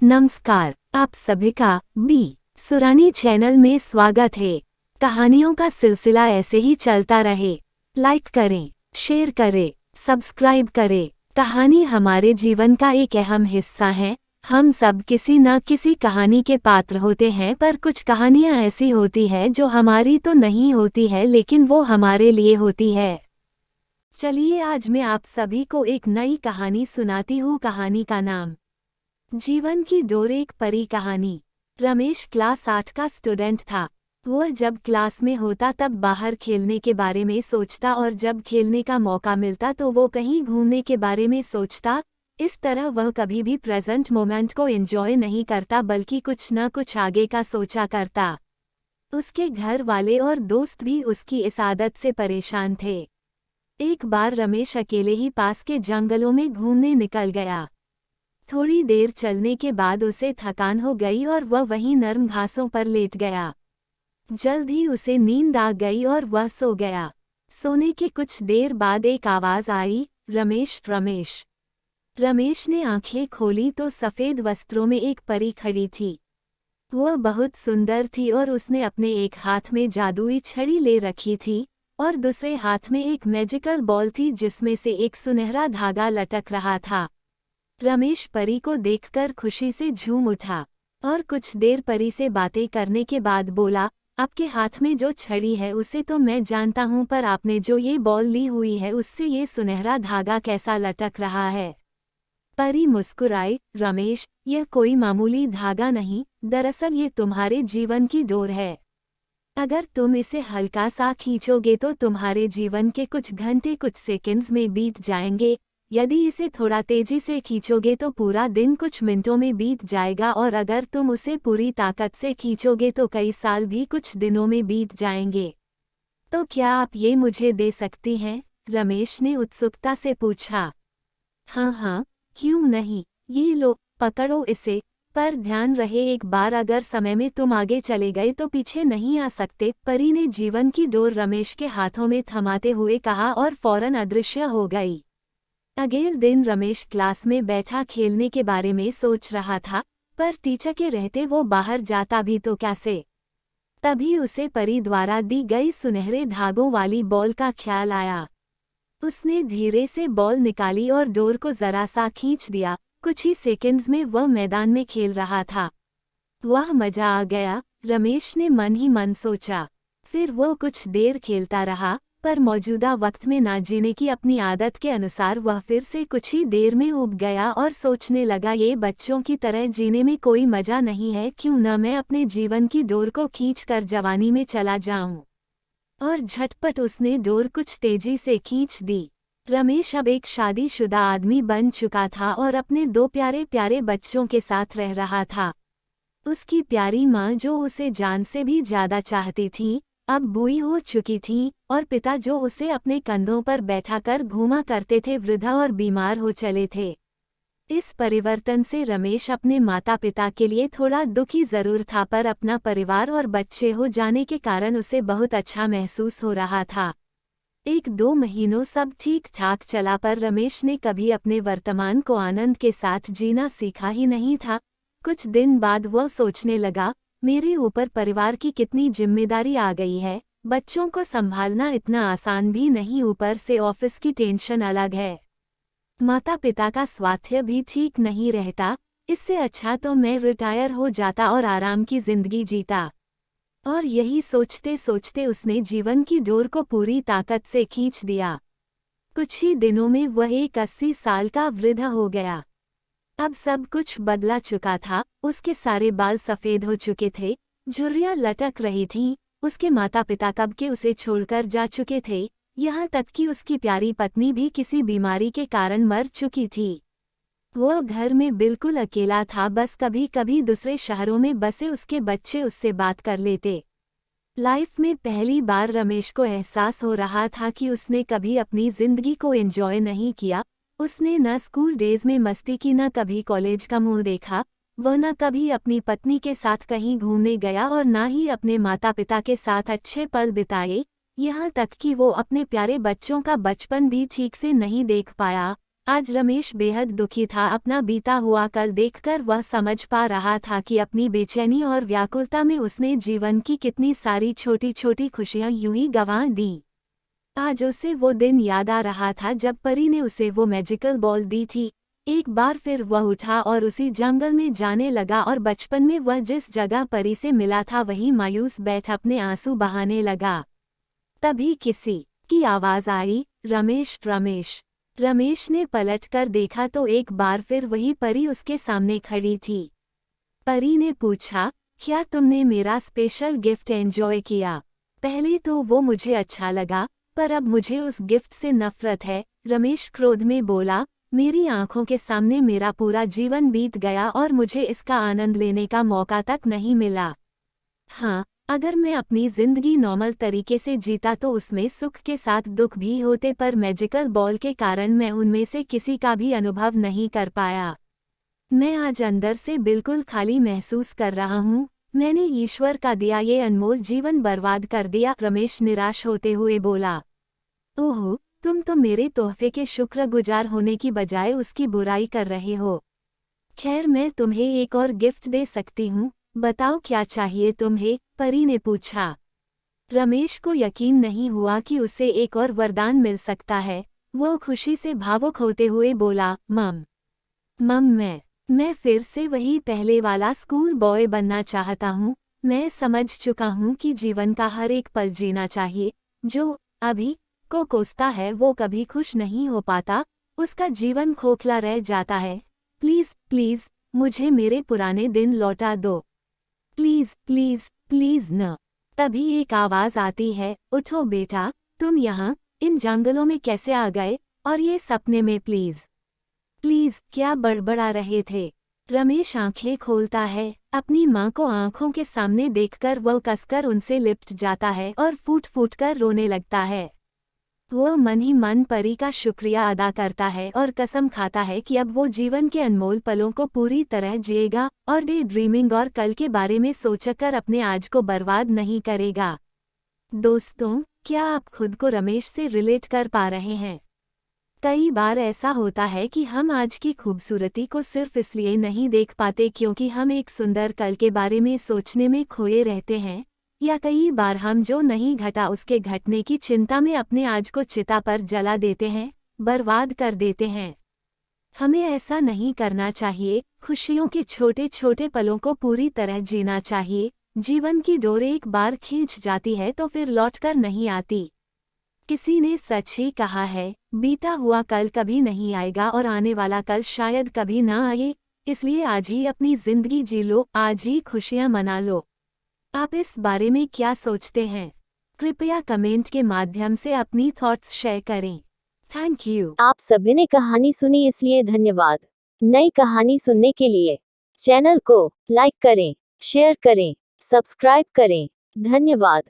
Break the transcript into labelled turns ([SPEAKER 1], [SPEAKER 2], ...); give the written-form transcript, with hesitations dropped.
[SPEAKER 1] नमस्कार, आप सभी का बी सुरानी चैनल में स्वागत है। कहानियों का सिलसिला ऐसे ही चलता रहे। लाइक करें, शेयर करें, सब्सक्राइब करें। कहानी हमारे जीवन का एक अहम हिस्सा है। हम सब किसी न किसी कहानी के पात्र होते हैं, पर कुछ कहानियां ऐसी होती है जो हमारी तो नहीं होती है, लेकिन वो हमारे लिए होती है। चलिए आज मैं आप सभी को एक नई कहानी सुनाती हूँ। कहानी का नाम जीवन की डोर, एक परी कहानी। रमेश क्लास 8 का स्टूडेंट था। वह जब क्लास में होता तब बाहर खेलने के बारे में सोचता, और जब खेलने का मौका मिलता तो वो कहीं घूमने के बारे में सोचता। इस तरह वह कभी भी प्रेजेंट मोमेंट को एंजॉय नहीं करता, बल्कि कुछ न कुछ आगे का सोचा करता। उसके घर वाले और दोस्त भी उसकी इस आदत से परेशान थे। एक बार रमेश अकेले ही पास के जंगलों में घूमने निकल गया। थोड़ी देर चलने के बाद उसे थकान हो गई और वह वहीं नर्म घासों पर लेट गया। जल्द ही उसे नींद आ गई और वह सो गया। सोने के कुछ देर बाद एक आवाज आई, रमेश रमेश। रमेश ने आंखें खोली तो सफेद वस्त्रों में एक परी खड़ी थी। वह बहुत सुंदर थी और उसने अपने एक हाथ में जादुई छड़ी ले रखी थी और दूसरे हाथ में एक मैजिकल बॉल थी जिसमें से एक सुनहरा धागा लटक रहा था। रमेश परी को देखकर खुशी से झूम उठा और कुछ देर परी से बातें करने के बाद बोला, आपके हाथ में जो छड़ी है उसे तो मैं जानता हूँ, पर आपने जो ये बॉल ली हुई है उससे ये सुनहरा धागा कैसा लटक रहा है। परी मुस्कुराई, रमेश, यह कोई मामूली धागा नहीं, दरअसल ये तुम्हारे जीवन की डोर है। अगर तुम इसे हल्का सा खींचोगे तो तुम्हारे जीवन के कुछ घंटे कुछ सेकंड्स में बीत जाएंगे। यदि इसे थोड़ा तेजी से खींचोगे तो पूरा दिन कुछ मिनटों में बीत जाएगा, और अगर तुम उसे पूरी ताकत से खींचोगे तो कई साल भी कुछ दिनों में बीत जाएंगे। तो क्या आप ये मुझे दे सकती हैं? रमेश ने उत्सुकता से पूछा। हाँ, क्यों नहीं, ये लो, पकड़ो इसे। पर ध्यान रहे, एक बार अगर समय में तुम आगे चले गए तो पीछे नहीं आ सकते। परी ने जीवन की डोर रमेश के हाथों में थमाते हुए कहा और फौरन अदृश्य हो गई। अगले दिन रमेश क्लास में बैठा खेलने के बारे में सोच रहा था, पर टीचर के रहते वो बाहर जाता भी तो कैसे। तभी उसे परी द्वारा दी गई सुनहरे धागों वाली बॉल का ख्याल आया। उसने धीरे से बॉल निकाली और डोर को जरा सा खींच दिया। कुछ ही सेकंड्स में वह मैदान में खेल रहा था। वह मजा आ गया, रमेश ने मन ही मन सोचा। फिर वो कुछ देर खेलता रहा, पर मौजूदा वक्त में ना जीने की अपनी आदत के अनुसार वह फिर से कुछ ही देर में ऊब गया और सोचने लगा, ये बच्चों की तरह जीने में कोई मजा नहीं है, क्यों न मैं अपने जीवन की डोर को खींचकर जवानी में चला जाऊं। और झटपट उसने डोर कुछ तेजी से खींच दी। रमेश अब एक शादीशुदा आदमी बन चुका था और अपने 2 प्यारे प्यारे बच्चों के साथ रह रहा था। उसकी प्यारी माँ, जो उसे जान से भी ज्यादा चाहती थी, अब बूढ़ी हो चुकी थी, और पिता, जो उसे अपने कंधों पर बैठाकर घूमा करते थे, वृद्धा और बीमार हो चले थे। इस परिवर्तन से रमेश अपने माता पिता के लिए थोड़ा दुखी जरूर था, पर अपना परिवार और बच्चे हो जाने के कारण उसे बहुत अच्छा महसूस हो रहा था। 1-2 महीनों सब ठीक ठाक चला, पर रमेश ने कभी अपने वर्तमान को आनंद के साथ जीना सीखा ही नहीं था। कुछ दिन बाद वह सोचने लगा, मेरे ऊपर परिवार की कितनी जिम्मेदारी आ गई है। बच्चों को संभालना इतना आसान भी नहीं, ऊपर से ऑफिस की टेंशन अलग है। माता पिता का स्वास्थ्य भी ठीक नहीं रहता। इससे अच्छा तो मैं रिटायर हो जाता और आराम की जिंदगी जीता। और यही सोचते सोचते उसने जीवन की डोर को पूरी ताकत से खींच दिया। कुछ ही दिनों में वह एक 80 साल का वृद्ध हो गया। अब सब कुछ बदला चुका था। उसके सारे बाल सफेद हो चुके थे, झुर्रियां लटक रही थीं। उसके माता पिता कब के उसे छोड़कर जा चुके थे, यहाँ तक कि उसकी प्यारी पत्नी भी किसी बीमारी के कारण मर चुकी थी। वह घर में बिल्कुल अकेला था, बस कभी कभी दूसरे शहरों में बसे उसके बच्चे उससे बात कर लेते। लाइफ में पहली बार रमेश को एहसास हो रहा था कि उसने कभी अपनी जिंदगी को एंजॉय नहीं किया। उसने न स्कूल डेज में मस्ती की, न कभी कॉलेज का मुंह देखा। वह न कभी अपनी पत्नी के साथ कहीं घूमने गया और न ही अपने माता पिता के साथ अच्छे पल बिताए। यहाँ तक कि वो अपने प्यारे बच्चों का बचपन भी ठीक से नहीं देख पाया। आज रमेश बेहद दुखी था। अपना बीता हुआ कल देखकर वह समझ पा रहा था कि अपनी बेचैनी और व्याकुलता में उसने जीवन की कितनी सारी छोटी छोटी खुशियां यूं ही गंवा दी। आज उसे वो दिन याद आ रहा था जब परी ने उसे वो मैजिकल बॉल दी थी। एक बार फिर वह उठा और उसी जंगल में जाने लगा और बचपन में वह जिस जगह परी से मिला था वहीं मायूस बैठ अपने आंसू बहाने लगा। तभी किसी की आवाज आई, रमेश रमेश। रमेश ने पलटकर देखा तो एक बार फिर वही परी उसके सामने खड़ी थी। परी ने पूछा, क्या तुमने मेरा स्पेशल गिफ्ट एंजॉय किया? पहले तो वो मुझे अच्छा लगा, पर अब मुझे उस गिफ्ट से नफरत है। रमेश क्रोध में बोला, मेरी आंखों के सामने मेरा पूरा जीवन बीत गया और मुझे इसका आनंद लेने का मौका तक नहीं मिला। हाँ, अगर मैं अपनी जिंदगी नॉर्मल तरीके से जीता तो उसमें सुख के साथ दुख भी होते, पर मैजिकल बॉल के कारण मैं उनमें से किसी का भी अनुभव नहीं कर पाया। मैं आज अंदर से बिल्कुल खाली महसूस कर रहा हूँ। मैंने ईश्वर का दिया ये अनमोल जीवन बर्बाद कर दिया। रमेश निराश होते हुए बोला, ओह, तुम तो मेरे तोहफे के शुक्रगुजार होने की बजाय उसकी बुराई कर रहे हो। खैर, मैं तुम्हें एक और गिफ्ट दे सकती हूँ। बताओ क्या चाहिए तुम्हें? परी ने पूछा। रमेश को यकीन नहीं हुआ कि उसे एक और वरदान मिल सकता है। वो खुशी से भावुक होते हुए बोला, मम मैं फिर से वही पहले वाला स्कूल बॉय बनना चाहता हूँ। मैं समझ चुका हूँ कि जीवन का हर एक पल जीना चाहिए। जो अभी को कोसता है वो कभी खुश नहीं हो पाता, उसका जीवन खोखला रह जाता है। प्लीज प्लीज मुझे मेरे पुराने दिन लौटा दो। प्लीज प्लीज प्लीज न। तभी एक आवाज आती है, उठो बेटा, तुम यहाँ इन जंगलों में कैसे आ गए, और ये सपने में? प्लीज प्लीज क्या बड़बड़ा रहे थे? रमेश आंखें खोलता है। अपनी माँ को आंखों के सामने देखकर वह कसकर उनसे लिपट जाता है और फूट फूट कर रोने लगता है। वो मन ही मन परी का शुक्रिया अदा करता है और कसम खाता है कि अब वो जीवन के अनमोल पलों को पूरी तरह जिएगा और डे ड्रीमिंग और कल के बारे में सोचकर अपने आज को बर्बाद नहीं करेगा। दोस्तों, क्या आप खुद को रमेश से रिलेट कर पा रहे हैं? कई बार ऐसा होता है कि हम आज की खूबसूरती को सिर्फ इसलिए नहीं देख पाते क्योंकि हम एक सुंदर कल के बारे में सोचने में खोए रहते हैं, या कई बार हम जो नहीं घटा उसके घटने की चिंता में अपने आज को चिता पर जला देते हैं, बर्बाद कर देते हैं। हमें ऐसा नहीं करना चाहिए। खुशियों के छोटे छोटे पलों को पूरी तरह जीना चाहिए। जीवन की डोर एक बार खींच जाती है तो फिर लौटकर नहीं आती। किसी ने सच ही कहा है, बीता हुआ कल कभी नहीं आएगा और आने वाला कल शायद कभी ना आए। इसलिए आज ही अपनी जिंदगी जी लो, आज ही खुशियां मना लो। आप इस बारे में क्या सोचते हैं? कृपया कमेंट के माध्यम से अपनी थॉट्स शेयर करें। Thank you.
[SPEAKER 2] आप सभी ने कहानी सुनी इसलिए धन्यवाद। नई कहानी सुनने के लिए चैनल को लाइक करें, शेयर करें, सब्सक्राइब करें। धन्यवाद।